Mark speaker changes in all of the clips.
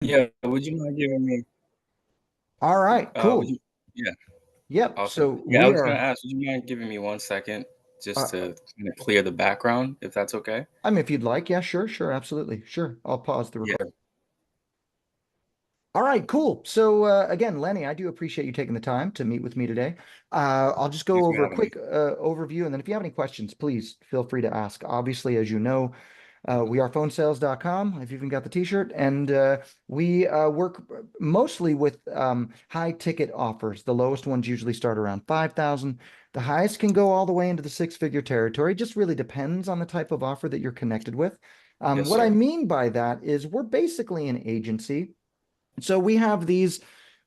Speaker 1: Yeah, would you mind giving me,
Speaker 2: All right,
Speaker 1: would
Speaker 2: cool.
Speaker 1: you, yeah,
Speaker 2: Yep.
Speaker 1: awesome.
Speaker 2: So
Speaker 1: Yeah, I
Speaker 2: we
Speaker 1: was gonna
Speaker 2: are,
Speaker 1: ask, would you mind giving me 1 second just
Speaker 2: uh,
Speaker 1: to kind of clear the background, if that's okay?
Speaker 2: I mean, if you'd like, yeah, sure, sure, absolutely. Sure. I'll pause the record.
Speaker 1: Yeah,
Speaker 2: All right, cool. So again, Lenny, I do appreciate you taking the time to meet with me today. I'll just go
Speaker 1: thanks for
Speaker 2: over a
Speaker 1: having me.
Speaker 2: quick overview, and then if you have any questions, please feel free to ask. Obviously, as you know, we are PhoneSales.com. I've even got the t-shirt, and we work mostly with high ticket offers. The lowest ones usually start around 5,000. The highest can go all the way into the six-figure territory. Just really depends on the type of offer that you're connected with.
Speaker 1: Yes,
Speaker 2: What I
Speaker 1: sir.
Speaker 2: mean by that is we're basically an agency. So we have these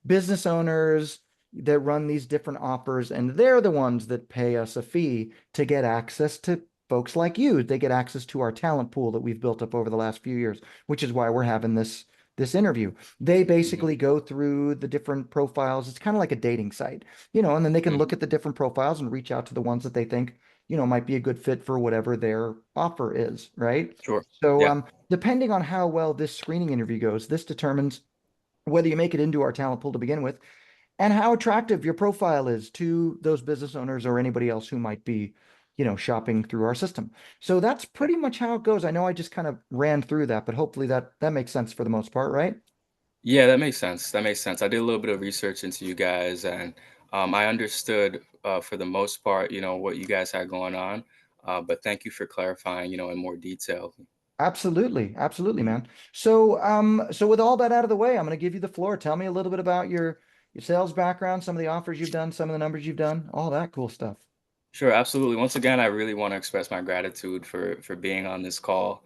Speaker 2: business owners that run these different offers, and they're the ones that pay us a fee to get access to folks like you. They get access to our talent pool that we've built up over the last few years, which is why we're having this interview. They
Speaker 1: Hmm.
Speaker 2: basically go through the different profiles. It's kind of like a dating site, and then they can look
Speaker 1: Hmm.
Speaker 2: at the different profiles and reach out to the ones that they think, might be a good fit for whatever their offer is, right?
Speaker 1: Sure.
Speaker 2: So,
Speaker 1: Yeah.
Speaker 2: depending on how well this screening interview goes, this determines whether you make it into our talent pool to begin with, and how attractive your profile is to those business owners or anybody else who might be, shopping through our system. So that's
Speaker 1: Yeah.
Speaker 2: pretty much how it goes. I know I just kind of ran through that, but hopefully that makes sense for the most part, right?
Speaker 1: Yeah, that makes sense. That makes sense. I did a little bit of research into you guys, and I understood for the most part, what you guys had going on. But thank you for clarifying, in more detail.
Speaker 2: Absolutely, absolutely,
Speaker 1: Mhm.
Speaker 2: man. So with all that out of the way, I'm going to give you the floor. Tell me a little bit about your sales background, some of the offers you've done, some of the numbers you've done, all that cool stuff.
Speaker 1: Sure, absolutely. Once again, I really want to express my gratitude for being on this call.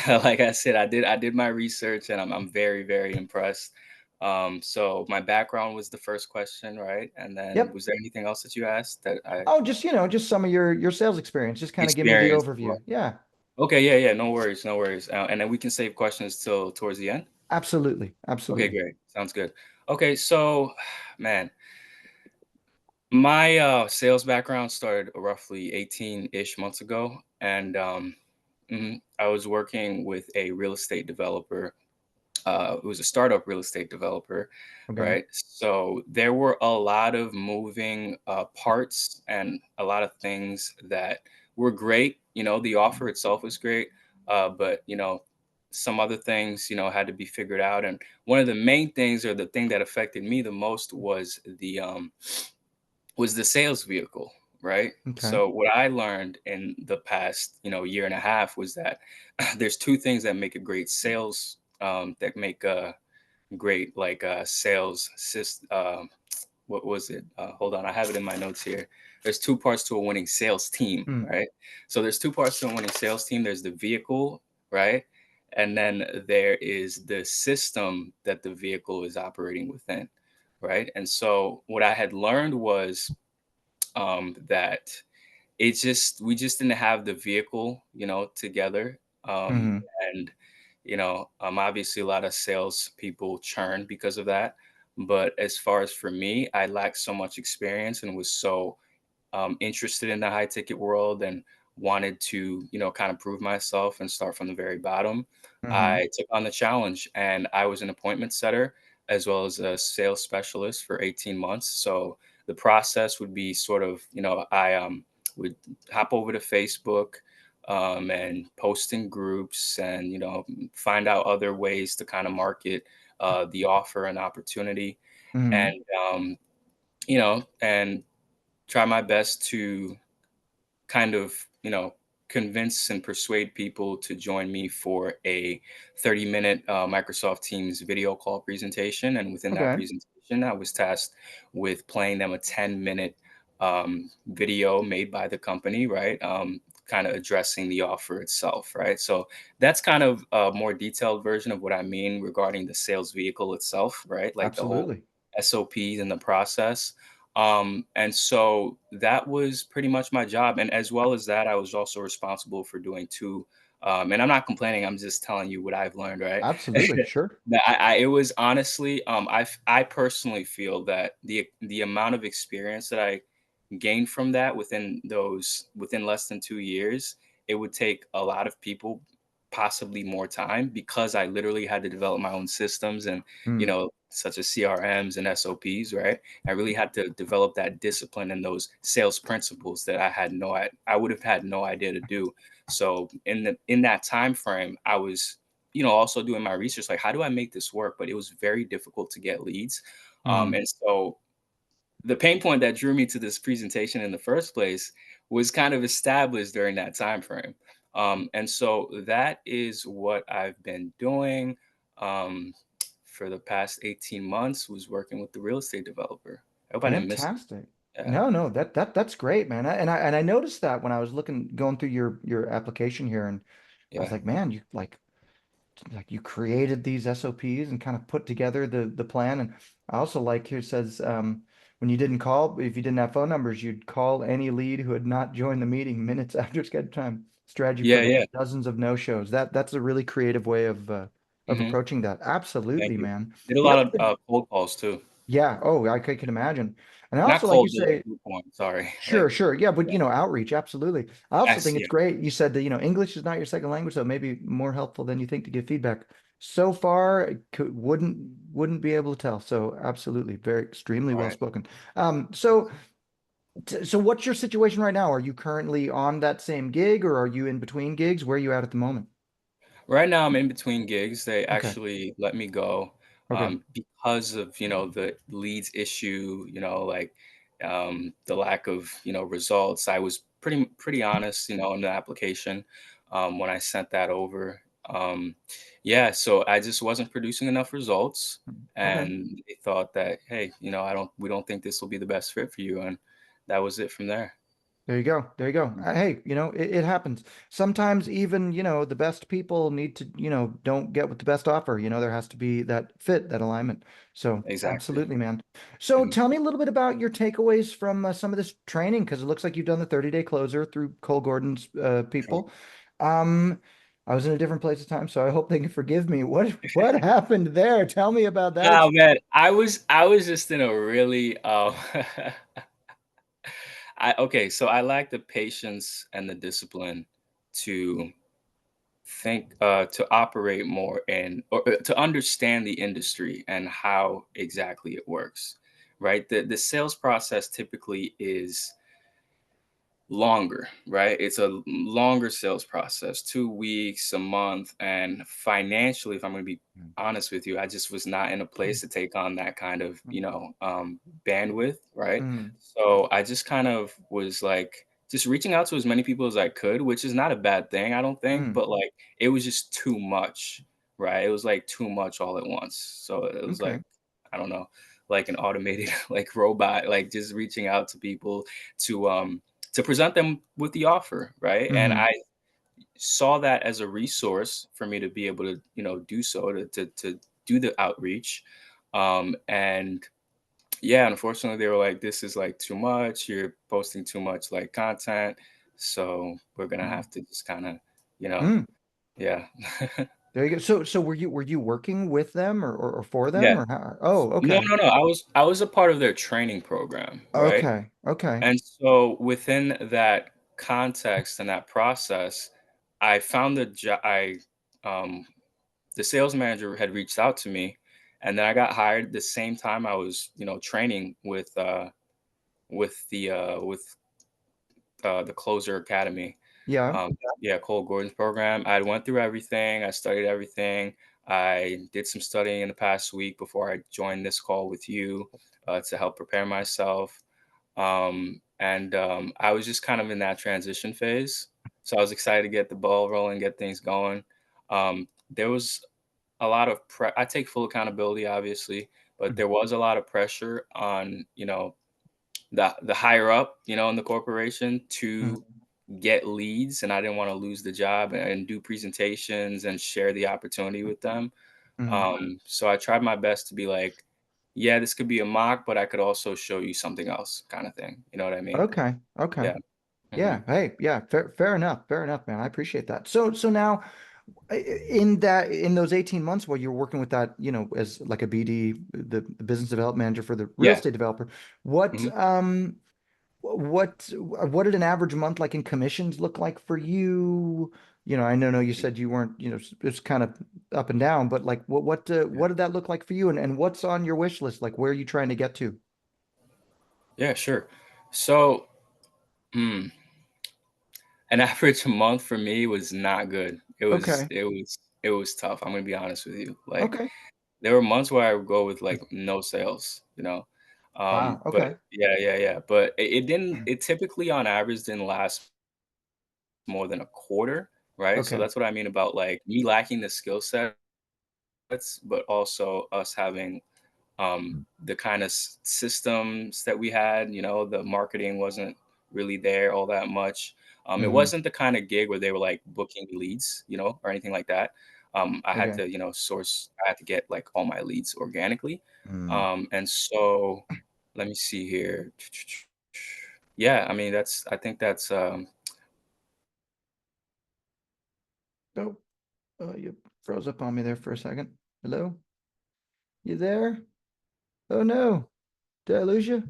Speaker 1: Like I said, I did my research, and I'm very, very impressed. So my background was the first question, right? And then
Speaker 2: Yep.
Speaker 1: was there anything else that you asked that I
Speaker 2: Oh, just some of your sales experience. Just kind of give me the
Speaker 1: experienced?
Speaker 2: overview. Yeah,
Speaker 1: Okay, yeah, yeah, no worries, no worries. And then we can save questions till towards the end.
Speaker 2: absolutely,
Speaker 1: Okay,
Speaker 2: absolutely.
Speaker 1: great. Sounds good. Okay, so man, my sales background started roughly 18-ish months ago, and I was working with a real estate developer. It was a startup real estate developer,
Speaker 2: Okay.
Speaker 1: right? So there were a lot of moving parts and a lot of things that were great. The offer itself was great, but some other things, had to be figured out. And one of the main things, or the thing that affected me the most, was the sales vehicle, right?
Speaker 2: Okay.
Speaker 1: So what I learned in the past, year and a half was that there's two things that make a great sales, that make a great like sales what was it? Hold on, I have it in my notes here. There's two parts to a winning sales team,
Speaker 2: Mm,
Speaker 1: right? So there's two parts to a winning sales team. There's the vehicle, right? And then there is the system that the vehicle is operating within, right? And so what I had learned was that we just didn't have the vehicle, together.
Speaker 2: hmm
Speaker 1: And obviously a lot of sales people churn because of that. But as far as for me, I lacked so much experience and was so interested in the high ticket world and wanted to, kind of prove myself and start from the very bottom.
Speaker 2: hmm
Speaker 1: I took on the challenge, and I was an appointment setter as well as a sales specialist for 18 months. So the process would be sort of, I would hop over to Facebook, and post in groups, and, find out other ways to kind of market the offer and opportunity.
Speaker 2: hmm
Speaker 1: And, and try my best to kind of, convince and persuade people to join me for a 30-minute Microsoft Teams video call presentation. And within that
Speaker 2: Okay.
Speaker 1: presentation, I was tasked with playing them a 10-minute video made by the company, right? Kind of addressing the offer itself, right? So that's kind of a more detailed version of what I mean regarding the sales vehicle itself, right? Like the whole
Speaker 2: Absolutely.
Speaker 1: SOPs and the process. And so that was pretty much my job. And as well as that, I was also responsible for doing two. And I'm not complaining. I'm just telling you what I've learned, right?
Speaker 2: Absolutely. Sure.
Speaker 1: It was honestly, I personally feel that the amount of experience that I gained from that within less than 2 years, it would take a lot of people. possibly more time because I literally had to develop my own systems and,
Speaker 2: Mm.
Speaker 1: such as CRMs and SOPs, right? I really had to develop that discipline and those sales principles that I would have had no idea to do. So in that time frame, I was, also doing my research, like how do I make this work? But it was very difficult to get leads.
Speaker 2: Mm.
Speaker 1: And so the pain point that drew me to this presentation in the first place was kind of established during that time frame. And so that is what I've been doing um, for the past 18 months, was working with the real estate developer. I hope I didn't miss it.
Speaker 2: Fantastic.
Speaker 1: Yeah.
Speaker 2: No, no, that's great, man. And I noticed that when I was going through your application here, and I was
Speaker 1: Yeah.
Speaker 2: like, man, you like you created these SOPs and kind of put together the plan. And I also like here it says when you didn't call, if you didn't have phone numbers, you'd call any lead who had not joined the meeting minutes after scheduled time. Strategy
Speaker 1: Yeah.
Speaker 2: prevents
Speaker 1: Yeah.
Speaker 2: dozens of no-shows. That's a really creative way of
Speaker 1: Hmm.
Speaker 2: approaching that.
Speaker 1: Thank
Speaker 2: Absolutely,
Speaker 1: you.
Speaker 2: man.
Speaker 1: Did a
Speaker 2: You know,
Speaker 1: lot of cold calls too.
Speaker 2: yeah. Oh, I can imagine. And I
Speaker 1: Not
Speaker 2: also, like you
Speaker 1: cold,
Speaker 2: say,
Speaker 1: lukewarm. Sorry.
Speaker 2: sure,
Speaker 1: Like,
Speaker 2: sure. Yeah, but
Speaker 1: yeah.
Speaker 2: outreach, absolutely. I also
Speaker 1: Yes.
Speaker 2: think it's
Speaker 1: Yeah.
Speaker 2: great. You said that, English is not your second language, so maybe more helpful than you think to give feedback. So far, wouldn't be able to tell. So absolutely, very extremely
Speaker 1: All
Speaker 2: well
Speaker 1: right.
Speaker 2: spoken. So what's your situation right now? Are you currently on that same gig or are you in between gigs? Where are you at the moment?
Speaker 1: Right now, I'm in between gigs. They
Speaker 2: Okay.
Speaker 1: actually let me go
Speaker 2: Okay.
Speaker 1: because of the leads issue. Like the lack of results. I was pretty honest, in the application when I sent that over. Yeah, so I just wasn't producing enough results,
Speaker 2: Okay.
Speaker 1: and they thought that, hey, we don't think this will be the best fit for you, and that was it from there.
Speaker 2: There you go. There you go.
Speaker 1: Mhm.
Speaker 2: Hey, it happens. Sometimes even, the best people need to, don't get with the best offer. There has to be that fit, that alignment. So
Speaker 1: Exactly.
Speaker 2: absolutely, man. So
Speaker 1: Mhm.
Speaker 2: tell me a little bit about your takeaways from some of this training, because it looks like you've done the 30-day closer through Cole Gordon's people. Um, I was in a different place at the time, so I hope they can forgive me. What happened there? Tell me about that
Speaker 1: Oh
Speaker 2: experience.
Speaker 1: man, I was just in a really I okay, so I lack the patience and the discipline to to operate more and or to understand the industry and how exactly it works. Right? The sales process typically is longer, right? It's a longer sales process, 2 weeks, a month, and financially, if I'm gonna be honest with you, I just was not in a place to take on that kind of, bandwidth, right?
Speaker 2: Mm,
Speaker 1: So I just kind of was like just reaching out to as many people as I could, which is not a bad thing, I don't think,
Speaker 2: mm,
Speaker 1: but like it was just too much, right? It was like too much all at once. So it was like,
Speaker 2: okay.
Speaker 1: I don't know, like an automated like robot, like just reaching out to people to present them with the offer, right? And
Speaker 2: Hmm.
Speaker 1: I saw that as a resource for me to be able to, do so to do the outreach. And yeah, unfortunately, they were like, "This is like too much. You're posting too much like content, so we're gonna
Speaker 2: Mm,
Speaker 1: have to just kind of, you know,
Speaker 2: mm.
Speaker 1: yeah,
Speaker 2: There you go. So were you working with them or for them
Speaker 1: yeah."
Speaker 2: or how? Oh,
Speaker 1: No,
Speaker 2: okay.
Speaker 1: no, no. I was a part of their training program, right?
Speaker 2: Okay. Okay.
Speaker 1: And so within that context and that process, I found the job. Um, the sales manager had reached out to me, and then I got hired the same time I was, training with the Closer Academy.
Speaker 2: Yeah.
Speaker 1: Yeah, Cole Gordon's program. I went through everything. I studied everything. I did some studying in the past week before I joined this call with you to help prepare myself. And I was just kind of in that transition phase. So I was excited to get the ball rolling, get things going. There was a lot of I take full accountability, obviously, but
Speaker 2: Mm,
Speaker 1: there was a lot of pressure on, the higher up, in the corporation to
Speaker 2: mm,
Speaker 1: get leads, and I didn't want to lose the job and do presentations and share the opportunity with them.
Speaker 2: mm.
Speaker 1: So I tried my best to be like, yeah, this could be a mock, but I could also show you something else, kind of thing. You know what I mean?
Speaker 2: Okay. Okay.
Speaker 1: Yeah. Hmm.
Speaker 2: Yeah. Hey, yeah, fair enough. Fair enough, man. I appreciate that. So now in those 18 months while you're working with that, as like a BD, the business development manager for the real
Speaker 1: Yeah.
Speaker 2: estate developer, what
Speaker 1: Hmm.
Speaker 2: what did an average month like in commissions look like for you? I know you said you weren't, it's kind of up and down, but like
Speaker 1: Yeah,
Speaker 2: what did that look like for you, and what's on your wish list? Like where are you trying to get to?
Speaker 1: yeah, sure. So, mm, an average month for me was not good.
Speaker 2: Okay.
Speaker 1: It was tough. I'm gonna be honest with you. Like
Speaker 2: Okay.
Speaker 1: there were months where I would go with like no sales, you know.
Speaker 2: Wow.
Speaker 1: But
Speaker 2: Okay.
Speaker 1: yeah, yeah, yeah. But it didn't. It typically on average didn't last more than a quarter, right? So
Speaker 2: Okay.
Speaker 1: that's what I mean about like me lacking the skill sets, but also us having the kind of systems that we had. The marketing wasn't really there all that much. It
Speaker 2: Hmm.
Speaker 1: wasn't the kind of gig where they were like booking leads, or anything like that. I had
Speaker 2: Okay.
Speaker 1: to, source. I had to get like all my leads organically,
Speaker 2: Mm.
Speaker 1: and so let me see here. Yeah, I mean that's. I think that's.
Speaker 2: Oh, you froze up on me there for a second. Hello? You there? Oh no. Did I lose you?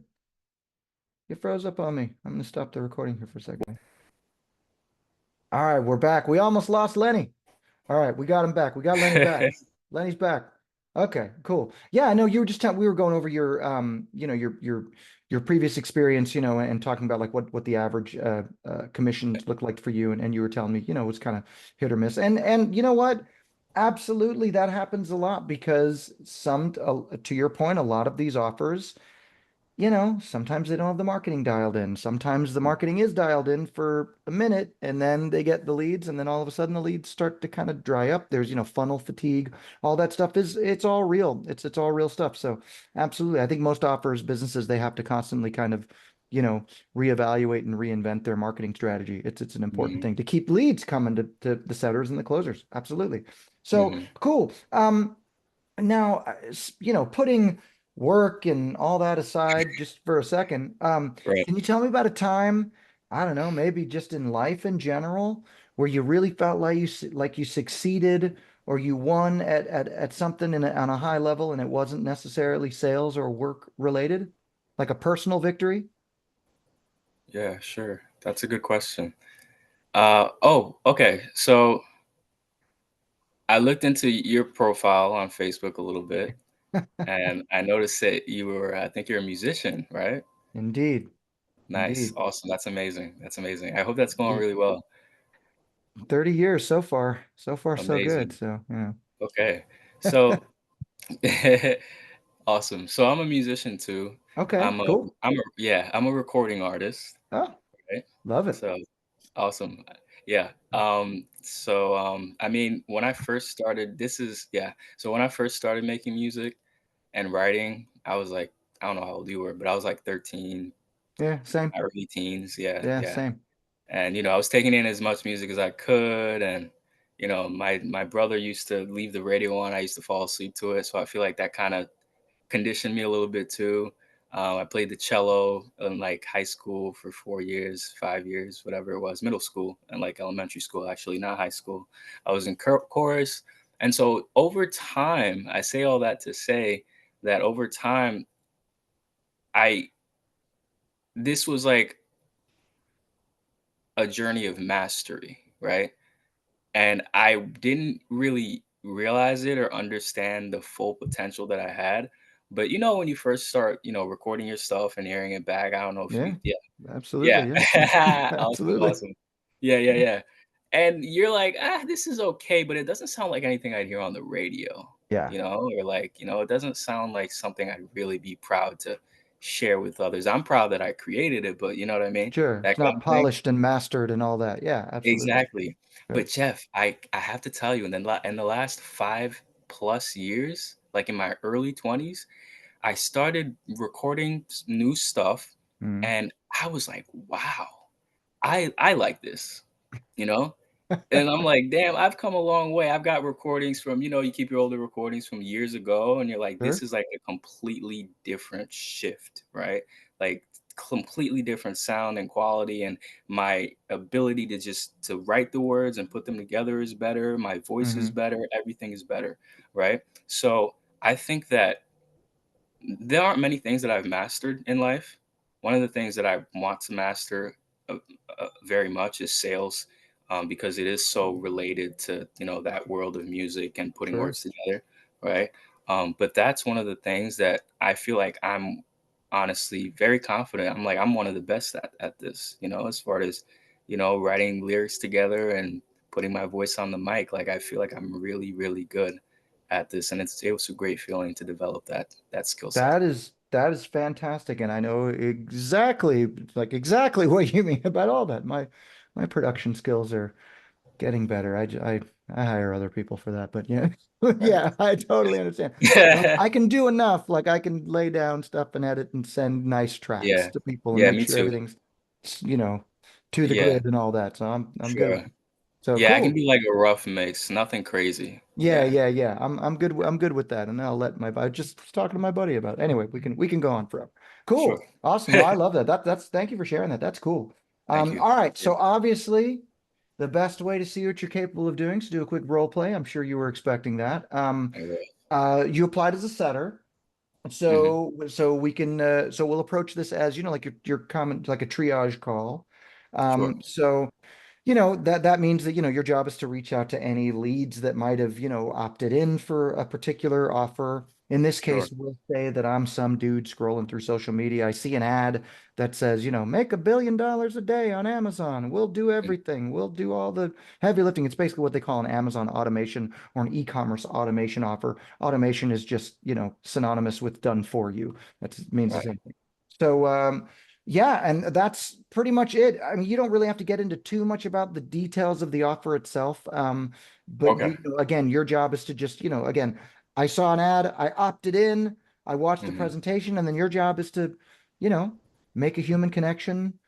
Speaker 2: You froze up on me. I'm gonna stop the recording here for a second. All right, we're back. We almost lost Lenny. All right, we got him back. We got Lenny back. Lenny's back. Okay, cool. Yeah, I know you were just we were going over your your previous experience, and talking about like what the average commissions look like for you, and you were telling me, it's kind of hit or miss. And you know what? Absolutely, that happens a lot because to your point, a lot of these offers, sometimes they don't have the marketing dialed in. Sometimes the marketing is dialed in for a minute and then they get the leads, and then all of a sudden the leads start to kind of dry up. There's, funnel fatigue. All that stuff it's all real. It's all real stuff. So absolutely. I think most offers, businesses, they have to constantly kind of, reevaluate and reinvent their marketing strategy. It's an important
Speaker 1: Mhm,
Speaker 2: thing to keep leads coming to the setters and the closers. Absolutely. So
Speaker 1: mhm.
Speaker 2: cool. Now, putting work and all that aside just for a second,
Speaker 1: Right.
Speaker 2: can you tell me about a time, I don't know, maybe just in life in general, where you really felt like you succeeded or you won at something on a high level and it wasn't necessarily sales or work related, like a personal victory?
Speaker 1: Yeah, sure. That's a good question. Oh, okay. So I looked into your profile on Facebook a little bit, and I noticed that I think you're a musician, right?
Speaker 2: Indeed,
Speaker 1: Nice.
Speaker 2: indeed,
Speaker 1: Awesome. That's amazing. That's amazing. I hope that's going
Speaker 2: indeed.
Speaker 1: really well.
Speaker 2: 30 years so far. So far, so good.
Speaker 1: Amazing.
Speaker 2: So, yeah.
Speaker 1: Okay. So awesome. So I'm a musician too.
Speaker 2: Okay, cool.
Speaker 1: I'm a recording artist,
Speaker 2: Oh,
Speaker 1: right?
Speaker 2: love it.
Speaker 1: So awesome. Yeah. I mean, when I first started, so when I first started making music and writing, I was like, I don't know how old you were, but I was like 13,
Speaker 2: Yeah, same.
Speaker 1: my early teens. Yeah,
Speaker 2: Yeah,
Speaker 1: yeah.
Speaker 2: same.
Speaker 1: And I was taking in as much music as I could, and my brother used to leave the radio on. I used to fall asleep to it, so I feel like that kind of conditioned me a little bit too. I played the cello in like high school for 4 years, 5 years, whatever it was, middle school and like elementary school, actually, not high school. I was in chorus. And so over time, I say all that to say that over time, I, this was like a journey of mastery, right? And I didn't really realize it or understand the full potential that I had. But when you first start, recording your stuff and hearing it back, I don't know if
Speaker 2: Yeah,
Speaker 1: you, yeah,
Speaker 2: absolutely.
Speaker 1: yeah,
Speaker 2: Yeah,
Speaker 1: awesome,
Speaker 2: absolutely.
Speaker 1: awesome, yeah, yeah, yeah. And you're like, this is okay, but it doesn't sound like anything I'd hear on the radio,
Speaker 2: Yeah,
Speaker 1: or like, it doesn't sound like something I'd really be proud to share with others. I'm proud that I created it, but you know what I mean?
Speaker 2: sure.
Speaker 1: That
Speaker 2: It's not
Speaker 1: kind of thing.
Speaker 2: polished and mastered and all that. Yeah, absolutely.
Speaker 1: Exactly.
Speaker 2: Sure.
Speaker 1: But Jeff, I have to tell you, in the last 5+ years, like in my early 20s, I started recording new stuff,
Speaker 2: Mm.
Speaker 1: and I was like, wow, I like this, you know? And I'm like, "Damn, I've come a long way." I've got recordings from you keep your older recordings from years ago, and you're like, "This
Speaker 2: Sure.
Speaker 1: is like a completely different shift," right? Like, completely different sound and quality, and my ability to write the words and put them together is better, my voice is
Speaker 2: Hmm.
Speaker 1: better, everything is better, right? So, I think that there aren't many things that I've mastered in life, one of the things that I want to master uh, very much is sales, because it is so related to that world of music and putting
Speaker 2: Sure.
Speaker 1: words together, right? But that's one of the things that I feel like I'm honestly very confident. I'm like I'm one of the best at this, as far as writing lyrics together and putting my voice on the mic. Like I feel like I'm really really good at this, and it was a great feeling to develop that skill set.
Speaker 2: That is fantastic, and I know exactly exactly what you mean about all that. My production skills are getting better. I hire other people for that, but yeah, yeah, I totally understand. I can do enough. Like I can lay down stuff and edit and send nice tracks
Speaker 1: Yeah.
Speaker 2: to people and
Speaker 1: Yeah,
Speaker 2: make
Speaker 1: me
Speaker 2: sure
Speaker 1: too.
Speaker 2: everything's, you know, to the
Speaker 1: Yeah,
Speaker 2: grid and all that. So I'm good with
Speaker 1: sure.
Speaker 2: it. So
Speaker 1: Yeah, I can
Speaker 2: cool.
Speaker 1: do like a rough mix, nothing crazy.
Speaker 2: Yeah,
Speaker 1: Yeah,
Speaker 2: yeah, yeah. I'm good with that. And I'll let I just was talking to my buddy about it. Anyway, we can go on forever.
Speaker 1: sure.
Speaker 2: Cool. Awesome. No, I love that. That's thank you for sharing that. That's cool.
Speaker 1: Thank you.
Speaker 2: All right.
Speaker 1: Appreciate
Speaker 2: So
Speaker 1: it.
Speaker 2: obviously the best way to see what you're capable of doing is to do a quick role play. I'm sure you were expecting that.
Speaker 1: I will.
Speaker 2: You applied as a setter.
Speaker 1: Mhm.
Speaker 2: So we can so we'll approach this as, like your comment, like a triage call.
Speaker 1: Sure.
Speaker 2: So that means that, your job is to reach out to any leads that might have, opted in for a particular offer. In this
Speaker 1: Sure.
Speaker 2: case, we'll say that I'm some dude scrolling through social media. I see an ad that says, make $1 billion a day on Amazon. We'll do
Speaker 1: Mm,
Speaker 2: everything. We'll do all the heavy lifting. It's basically what they call an Amazon automation or an e-commerce automation offer. Automation is just, synonymous with done for you. That means the
Speaker 1: right.
Speaker 2: same thing. So, yeah, and that's pretty much it. I mean, you don't really have to get into too much about the details of the offer itself. But
Speaker 1: Okay.
Speaker 2: again, your job is to just, again, I saw an ad, I opted in, I watched the
Speaker 1: Mhm.
Speaker 2: presentation, and then your job is to, you know, make a human connection,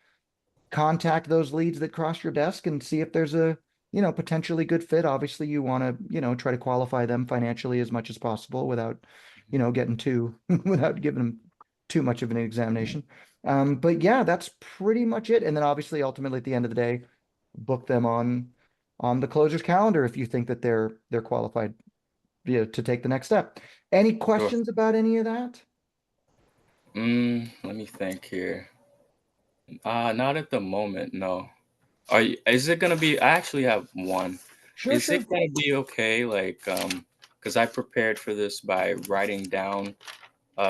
Speaker 2: contact those leads that cross your desk and see if there's a, potentially good fit. Obviously, you want to, try to qualify them financially as much as possible without, getting too, without giving them too much of an examination. But yeah, that's pretty much it. And then obviously, ultimately, at the end of the day, book them on the closer's calendar if you think that they're qualified, to take the next step. Any
Speaker 1: Sure.
Speaker 2: questions about any of that?
Speaker 1: Let me think here. Not at the moment, no. Is it gonna be I actually have one.
Speaker 2: Sure,
Speaker 1: Is
Speaker 2: sure.
Speaker 1: it gonna be okay, like, because I prepared for this by writing down,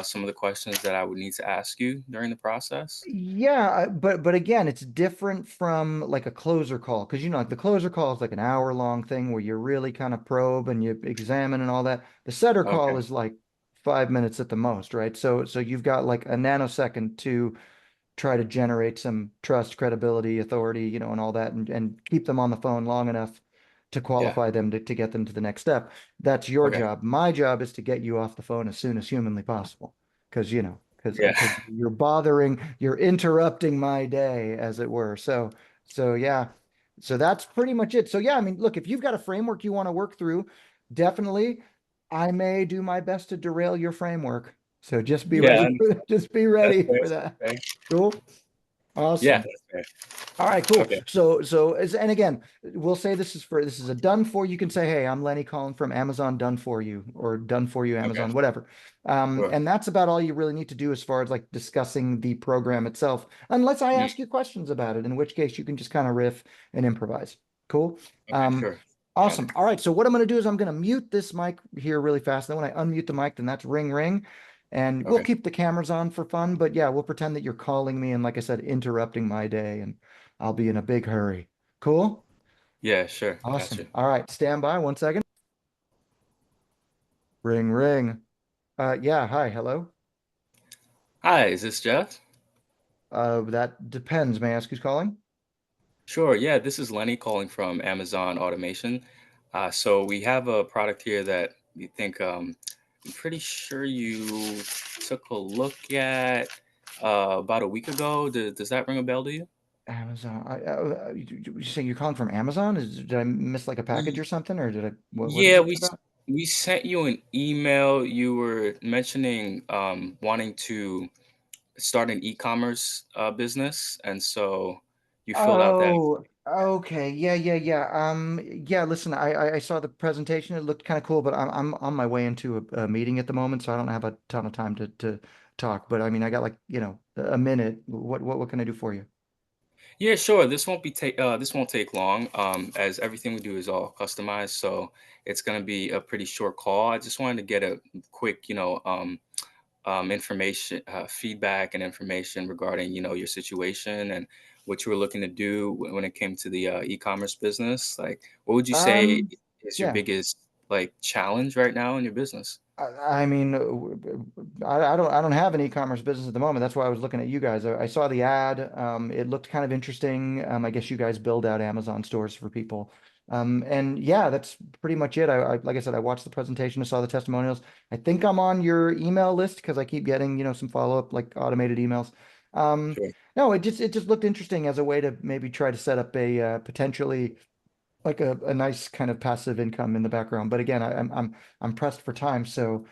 Speaker 1: some of the questions that I would need to ask you during the process?
Speaker 2: Yeah, but again, it's different from like a closer call because like the closer call is like an hour long thing where you really kind of probe and you examine and all that. The setter call
Speaker 1: Okay.
Speaker 2: is like 5 minutes at the most, right? So you've got like a nanosecond to try to generate some trust, credibility, authority, and all that, and keep them on the phone long enough to
Speaker 1: Yeah.
Speaker 2: qualify them to get them to the next step. That's your
Speaker 1: Okay.
Speaker 2: job. My job is to get you off the phone as soon as humanly possible. Because,
Speaker 1: Yeah.
Speaker 2: because you're interrupting my day, as it were. So yeah. So that's pretty much it. So yeah, I mean, look, if you've got a framework you want to work through, definitely I may do my best to derail your framework. So just be
Speaker 1: Yeah, I
Speaker 2: ready for
Speaker 1: understand.
Speaker 2: just be
Speaker 1: That's
Speaker 2: ready
Speaker 1: fair.
Speaker 2: for that.
Speaker 1: Okay.
Speaker 2: Cool.
Speaker 1: Yeah,
Speaker 2: Awesome.
Speaker 1: that's fair.
Speaker 2: All right, cool.
Speaker 1: Okay.
Speaker 2: And again, we'll say this is a done for. You can say, hey, I'm Lenny calling from Amazon done for you or done for you
Speaker 1: Okay.
Speaker 2: Amazon, whatever.
Speaker 1: Sure.
Speaker 2: And that's about all you really need to do as far as like discussing the program itself, unless I
Speaker 1: Mm,
Speaker 2: ask you questions about it, in which case you can just kind of riff and improvise. Cool.
Speaker 1: okay,
Speaker 2: Um,
Speaker 1: sure. Got
Speaker 2: awesome.
Speaker 1: it.
Speaker 2: All right. So what I'm going to do is I'm going to mute this mic here really fast. Then when I unmute the mic, then that's ring ring. And we'll
Speaker 1: Okay.
Speaker 2: keep the cameras on for fun, but yeah, we'll pretend that you're calling me and like I said, interrupting my day and I'll be in a big hurry. Cool?
Speaker 1: Yeah, sure.
Speaker 2: Awesome.
Speaker 1: Gotcha.
Speaker 2: All right, stand by 1 second. Ring, ring. Yeah, hi, hello.
Speaker 1: Hi, is this Jeff?
Speaker 2: That depends. May I ask who's calling?
Speaker 1: Sure. Yeah, this is Lenny calling from Amazon Automation. So we have a product here that we think I'm pretty sure you took a look at about a week ago. Does that ring a bell to you?
Speaker 2: Amazon. You saying you're calling from Amazon? Did I miss like a package
Speaker 1: Ye-
Speaker 2: or something, or did I? What is
Speaker 1: Yeah,
Speaker 2: this about?
Speaker 1: we sent you an email. You were mentioning wanting to start an e-commerce business, and so you filled out that.
Speaker 2: Oh, okay. Yeah, yeah, yeah. Yeah, listen, I saw the presentation. It looked kind of cool, but I'm on my way into a meeting at the moment, so I don't have a ton of time to talk, but I mean, I got like, a minute. What can I do for you?
Speaker 1: Yeah, sure. This won't take long. As everything we do is all customized, so it's gonna be a pretty short call. I just wanted to get a quick, information, feedback, and information regarding, your situation and what you were looking to do when it came to the e-commerce business. Like, what would you say
Speaker 2: Um,
Speaker 1: is your
Speaker 2: yeah.
Speaker 1: biggest like challenge right now in your business?
Speaker 2: I mean, I don't have an e-commerce business at the moment. That's why I was looking at you guys. I saw the ad. It looked kind of interesting. I guess you guys build out Amazon stores for people. And yeah, that's pretty much it. Like I said, I watched the presentation, I saw the testimonials. I think I'm on your email list because I keep getting, some follow-up like automated emails. Um,
Speaker 1: Sure.
Speaker 2: no, it just looked interesting as a way to maybe try to set up a potentially like a nice kind of passive income in the background. But again, I'm pressed for time, so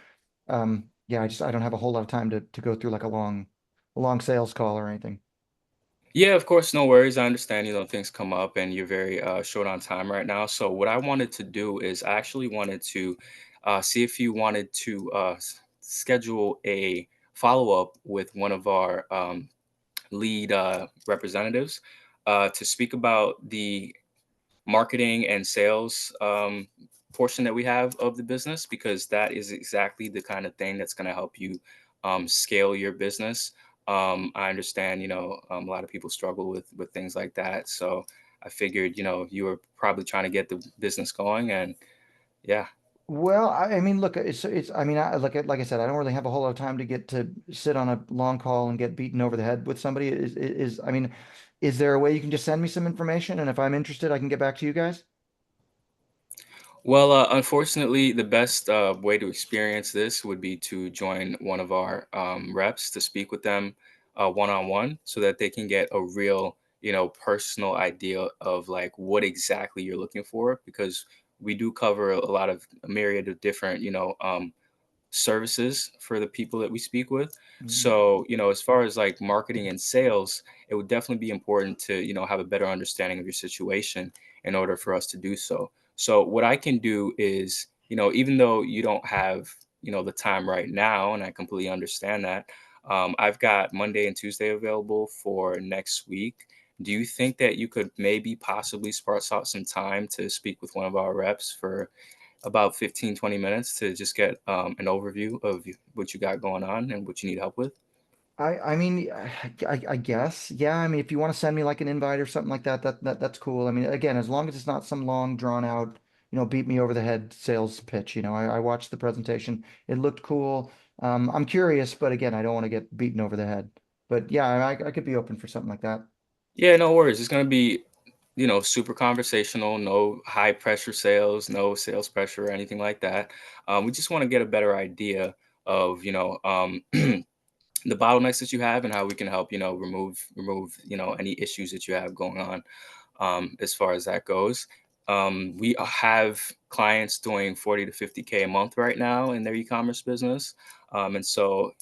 Speaker 2: yeah, I don't have a whole lot of time to go through like a long sales call or anything.
Speaker 1: Yeah, of course, no worries. I understand, things come up and you're very short on time right now. So what I wanted to do is I actually wanted to see if you wanted to schedule a follow-up with one of our lead representatives to speak about the marketing and sales portion that we have of the business, because that is exactly the kind of thing that's going to help you scale your business. I understand, a lot of people struggle with things like that. So I figured, you were probably trying to get the business going, and yeah.
Speaker 2: Well, I mean, look, I mean, like I said, I don't really have a whole lot of time to get to sit on a long call and get beaten over the head with somebody. I mean, is there a way you can just send me some information, and if I'm interested, I can get back to you guys?
Speaker 1: Well, unfortunately, the best way to experience this would be to join one of our reps to speak with them one on one, so that they can get a real, personal idea of like what exactly you're looking for. Because we do cover a lot of a myriad of different, services for the people that we speak with.
Speaker 2: Mm.
Speaker 1: So, as far as like marketing and sales, it would definitely be important to, have a better understanding of your situation in order for us to do so. So, what I can do is, even though you don't have, the time right now, and I completely understand that, I've got Monday and Tuesday available for next week. Do you think that you could maybe possibly sparse out some time to speak with one of our reps for about 15-20 minutes to just get an overview of what you got going on and what you need help with?
Speaker 2: I mean, I guess, yeah. I mean, if you want to send me like an invite or something like that, that's cool. I mean, again, as long as it's not some long, drawn out, beat me over the head sales pitch. I watched the presentation. It looked cool. I'm curious, but again, I don't want to get beaten over the head. But yeah, I could be open for something like that.
Speaker 1: Yeah, no worries. It's going to be, super conversational, no high pressure sales, no sales pressure or anything like that. We just want to get a better idea of, the bottlenecks that you have and how we can help, remove, any issues that you have going on as far as that goes. We have clients doing 40 to 50K a month right now in their e-commerce business. And so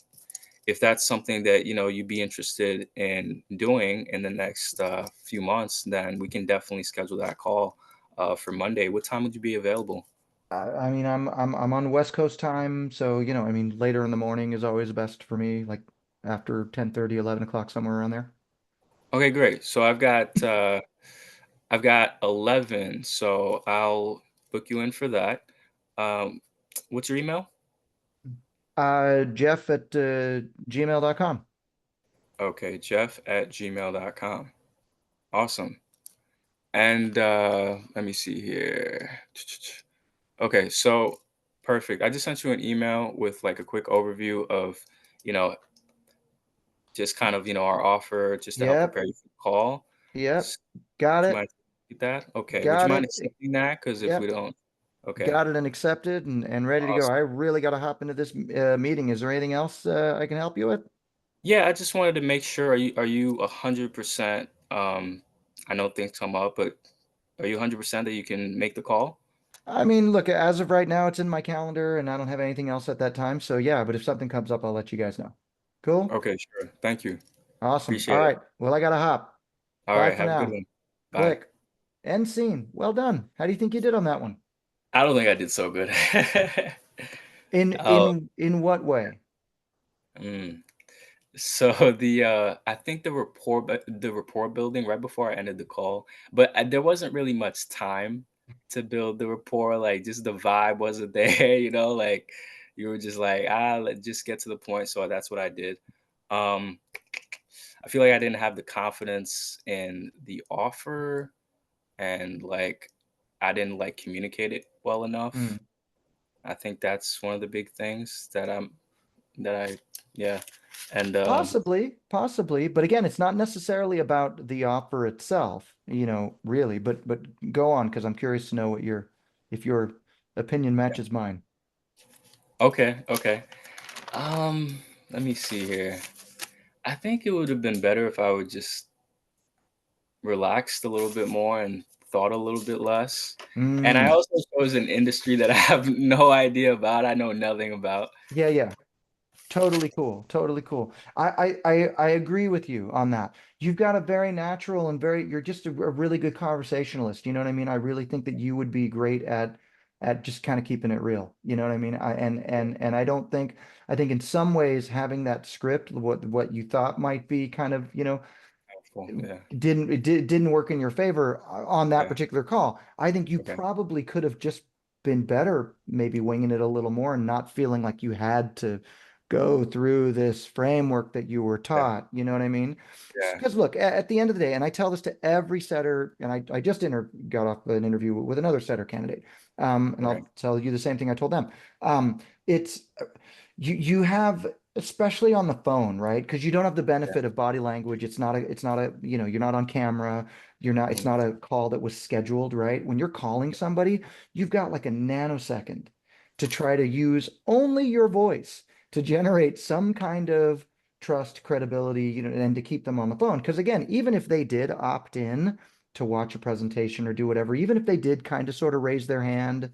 Speaker 1: if that's something that, you'd be interested in doing in the next few months, then we can definitely schedule that call for Monday. What time would you be available?
Speaker 2: I mean, I'm on West Coast time, so I mean, later in the morning is always best for me, like after 10:30, 11 o'clock, somewhere around there.
Speaker 1: Okay, great. So I've got 11, so I'll book you in for that. Um, what's your email?
Speaker 2: Jeff at gmail.com.
Speaker 1: Okay, Jeff at gmail.com. Awesome. And let me see here. Okay, so perfect. I just sent you an email with like a quick overview of, you know, just kind of, our offer just to help
Speaker 2: Yep,
Speaker 1: prepare you for the call.
Speaker 2: yep.
Speaker 1: S-
Speaker 2: Got
Speaker 1: Would you
Speaker 2: it.
Speaker 1: mind get that? Okay. Would you
Speaker 2: Got
Speaker 1: mind
Speaker 2: it.
Speaker 1: accepting that? Because if we
Speaker 2: Yep.
Speaker 1: don't, okay.
Speaker 2: Got it and accepted and ready to go. I
Speaker 1: Awesome.
Speaker 2: really got to hop into this meeting. Is there anything else I can help you with?
Speaker 1: Yeah, I just wanted to make sure, are you 100%, I know things come up, but are you 100% that you can make the call?
Speaker 2: I mean, look, as of right now, it's in my calendar and I don't have anything else at that time. So yeah, but if something comes up, I'll let you guys know. Cool.
Speaker 1: Okay, sure. Thank you.
Speaker 2: Awesome. All
Speaker 1: Appreciate it.
Speaker 2: right. Well, I got to hop.
Speaker 1: All
Speaker 2: Bye
Speaker 1: right,
Speaker 2: for
Speaker 1: have a good
Speaker 2: now.
Speaker 1: one. Bye.
Speaker 2: Click. End scene. Well done. How do you think you did on that one?
Speaker 1: I don't think I did so good.
Speaker 2: In
Speaker 1: Oh,
Speaker 2: in in what way?
Speaker 1: mm. So I think the rapport building right before I ended the call, but there wasn't really much time to build the rapport. Like just the vibe wasn't there, like you were just like, let's just get to the point. So that's what I did. Um, I feel like I didn't have the confidence in the offer, and like I didn't like communicate it well enough.
Speaker 2: Mm.
Speaker 1: I think that's one of the big things that I yeah. And
Speaker 2: Possibly, possibly, but again, it's not necessarily about the offer itself, really. But go on, because I'm curious to know what your if your opinion matches mine.
Speaker 1: okay, okay. Um, Let me see here. I think it would have been better if I would just relaxed a little bit more and thought a little bit less. And I
Speaker 2: Mm.
Speaker 1: also chose an industry that I have no idea about. I know nothing about.
Speaker 2: Yeah, yeah. Totally cool. Totally cool. I agree with you on that. You've got a very natural and you're just a really good conversationalist. You know what I mean? I really think that you would be great at just kind of keeping it real. You know what I mean? And I don't think I think in some ways having that script, what you thought might be kind of,
Speaker 1: Cool. Yeah.
Speaker 2: didn't work in your favor on that
Speaker 1: Okay.
Speaker 2: particular call. I think you
Speaker 1: Okay.
Speaker 2: probably could have just been better, maybe winging it a little more and not feeling like you had to go through this framework that you were
Speaker 1: Yeah.
Speaker 2: taught. You know what I mean?
Speaker 1: Yeah.
Speaker 2: Because look, at the end of the day, and I tell this to every setter, and I just got off an interview with another setter candidate, and
Speaker 1: Right.
Speaker 2: I'll tell you the same thing I told them. It's you have especially on the phone, right? Because you don't have the
Speaker 1: Yeah.
Speaker 2: benefit of body language. It's not a, you're not on camera. It's
Speaker 1: Mhm.
Speaker 2: not a call that was scheduled, right? When you're calling somebody, you've got like a nanosecond to try to use only your voice to generate some kind of trust, credibility, and to keep them on the phone. Because again, even if they did opt in to watch a presentation or do whatever, even if they did kind of sort of raise their hand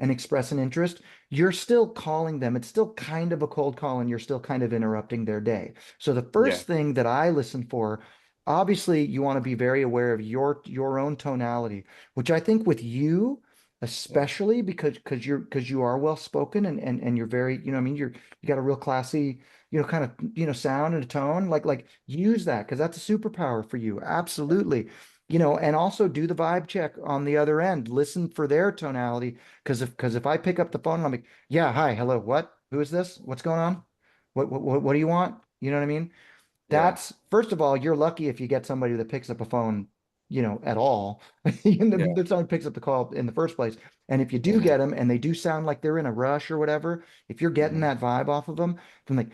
Speaker 2: and express an interest, you're still calling them. It's still kind of a cold call and you're still kind of interrupting their day. So the
Speaker 1: Yeah.
Speaker 2: first thing that I listen for, obviously you want to be very aware of your own tonality, which I think with you,
Speaker 1: Yeah.
Speaker 2: especially because you are well spoken and you're very, I mean, you got a real classy, kind of, sound and a tone, like use that because that's a superpower for you. Absolutely. And also do the vibe check on the other end. Listen for their tonality because if I pick up the phone and I'm like, yeah, hi, hello, what? Who is this? What's going on? What do you want? You know what I mean?
Speaker 1: Yeah.
Speaker 2: That's first of all, you're lucky if you get somebody that picks up a phone, at all.
Speaker 1: Yeah.
Speaker 2: That someone picks up the call in the first place. And if you do
Speaker 1: Mhm.
Speaker 2: get them and they do sound like they're in a rush or whatever, if you're getting
Speaker 1: Mhm.
Speaker 2: that vibe off of them, then like,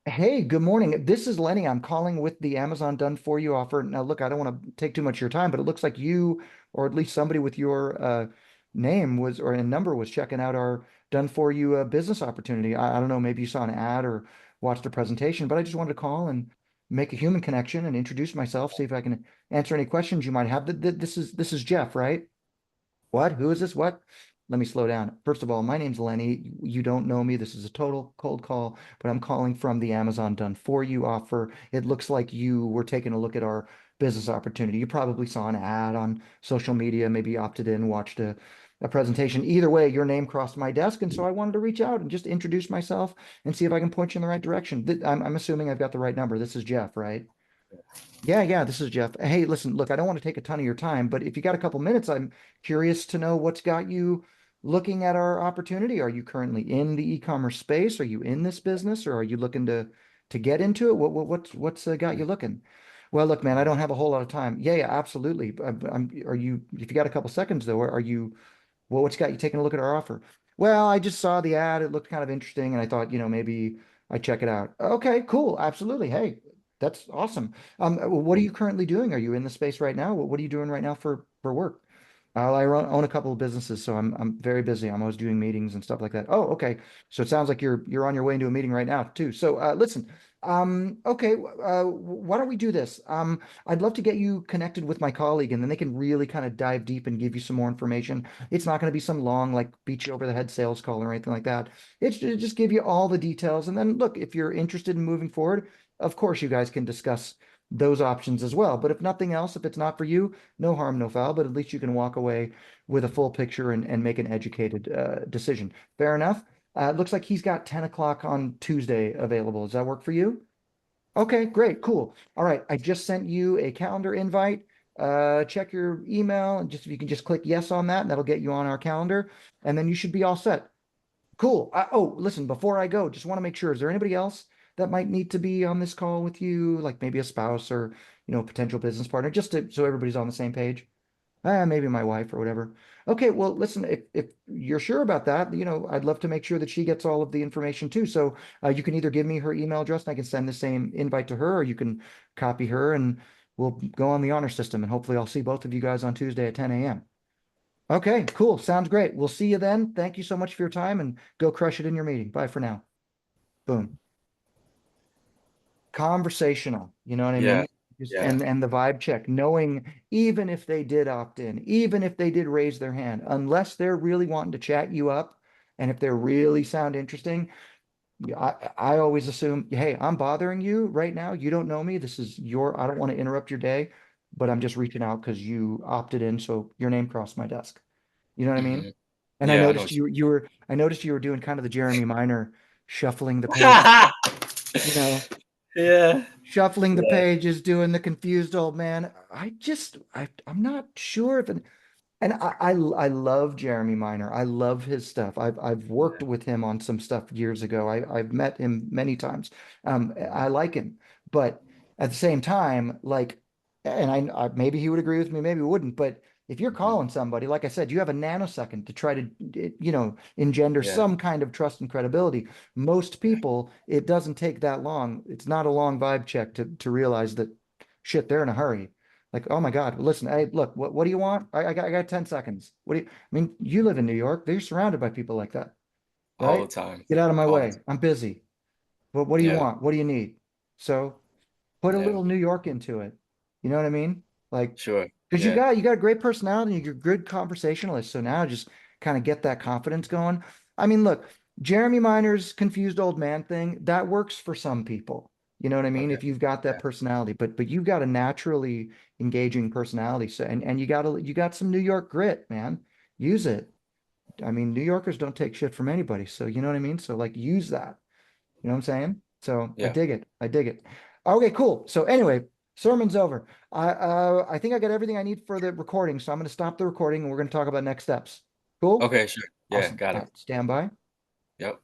Speaker 2: hey, good morning. This is Lenny. I'm calling with the Amazon Done For You offer. Now, look, I don't want to take too much of your time, but it looks like you, or at least somebody with your name was or a number was checking out our Done For You business opportunity. I don't know, maybe you saw an ad or watched a presentation, but I just wanted to call and make a human connection and introduce myself, see if I can answer any questions you might have. This is Jeff, right? What? Who is this? What? Let me slow down. First of all, my name's Lenny. You don't know me. This is a total cold call, but I'm calling from the Amazon Done For You offer. It looks like you were taking a look at our business opportunity. You probably saw an ad on social media, maybe opted in, watched a presentation. Either way, your name crossed my desk, and so I wanted to reach out and just introduce myself and see if I can point you in the right direction. I'm assuming I've got the right number. This is Jeff, right? Yeah, yeah, this is Jeff. Hey, listen, look, I don't want to take a ton of your time, but if you got a couple minutes, I'm curious to know what's got you looking at our opportunity. Are you currently in the e-commerce space? Are you in this business, or are you looking to get into it? What's got you looking? Well, look, man, I don't have a whole lot of time. Yeah, yeah, absolutely. Are you, if you got a couple seconds though, are you well, what's got you taking a look at our offer? Well, I just saw the ad. It looked kind of interesting, and I thought, maybe I check it out. Okay, cool. Absolutely. Hey, that's awesome. What are
Speaker 1: Mhm.
Speaker 2: you currently doing? Are you in the space right now? What are you doing right now for work? I own a couple of businesses, so I'm very busy. I'm always doing meetings and stuff like that. Oh, okay. So it sounds like you're on your way into a meeting right now too. So listen, okay, why don't we do this? I'd love to get you connected with my colleague, and then they can really kind of dive deep and give you some more information. It's not going to be some long, like beat you over the head sales call or anything like that. It's just give you all the details, and then look, if you're interested in moving forward, of course you guys can discuss those options as well. But if nothing else, if it's not for you, no harm, no foul, but at least you can walk away with a full picture and make an educated decision. Fair enough. It looks like he's got 10 o'clock on Tuesday available. Does that work for you? Okay, great, cool. All right, I just sent you a calendar invite. Check your email and just if you can just click yes on that, and that'll get you on our calendar, and then you should be all set. Cool. Oh, listen, before I go, just want to make sure, is there anybody else that might need to be on this call with you, like maybe a spouse or, potential business partner, just so everybody's on the same page? Maybe my wife or whatever. Okay, well, listen, if you're sure about that, I'd love to make sure that she gets all of the information too. So you can either give me her email address and I can send the same invite to her, or you can copy her and we'll go on the honor system and hopefully I'll see both of you guys on Tuesday at 10 a.m. Okay, cool. Sounds great. We'll see you then. Thank you so much for your time and go crush it in your meeting. Bye for now. Boom. Conversational, you know what I
Speaker 1: Yeah,
Speaker 2: mean? Just
Speaker 1: yeah,
Speaker 2: and the vibe check, knowing even if they did opt in, even if they did raise their hand, unless they're really wanting to chat you up, and if they really sound interesting, I always assume, hey, I'm bothering you right now. You don't know me. This is I don't want to interrupt your day, but I'm just reaching out because you opted in, so your name crossed my desk. You know what I mean?
Speaker 1: hmm
Speaker 2: And I
Speaker 1: yeah. I know
Speaker 2: noticed
Speaker 1: what
Speaker 2: I noticed you were doing kind of the Jeremy Minor shuffling the page,
Speaker 1: you.
Speaker 2: you know,
Speaker 1: Yeah,
Speaker 2: shuffling the
Speaker 1: yeah,
Speaker 2: pages, doing the confused old man. I'm not sure if, and I love Jeremy Minor. I love his stuff. I've worked with him on some stuff years ago. I've met him many times. I like him, but at the same time, like, and maybe he would agree with me, maybe he wouldn't. But if you're
Speaker 1: hmm
Speaker 2: calling somebody, like I said, you have a nanosecond to try to, engender
Speaker 1: yeah,
Speaker 2: some kind of trust and credibility. Most people, it doesn't take that long. It's not a long vibe check to realize that shit, they're in a hurry. Like, oh my God, listen, hey, look, what do you want? I got 10 seconds. What do you, I mean, you live in New York. They're surrounded by people like that,
Speaker 1: all the
Speaker 2: right?
Speaker 1: time,
Speaker 2: Get out of my
Speaker 1: all the
Speaker 2: way.
Speaker 1: time.
Speaker 2: I'm busy. What do you
Speaker 1: Yeah,
Speaker 2: want? What do you need? So put a
Speaker 1: yeah,
Speaker 2: little New York into it. You know what I mean? Like,
Speaker 1: sure,
Speaker 2: because you
Speaker 1: yeah,
Speaker 2: got you got a great personality, you're a good conversationalist. So now just kind of get that confidence going. I mean, look, Jeremy Miner's confused old man thing, that works for some people. You know what I mean?
Speaker 1: okay,
Speaker 2: If you've got that
Speaker 1: yeah,
Speaker 2: personality, but you've got a naturally engaging personality. So and you got some New York grit, man. Use it. I mean, New Yorkers don't take shit from anybody. So you know what I mean? So like use that. You know what I'm saying? So I
Speaker 1: yeah.
Speaker 2: dig it. I dig it. Okay, cool. So anyway, sermon's over. I think I got everything I need for the recording. So I'm going to stop the recording and we're going to talk about next steps. Cool?
Speaker 1: Okay, sure. Yeah,
Speaker 2: Awesome.
Speaker 1: got
Speaker 2: All
Speaker 1: it.
Speaker 2: right, stand by.
Speaker 1: Yep.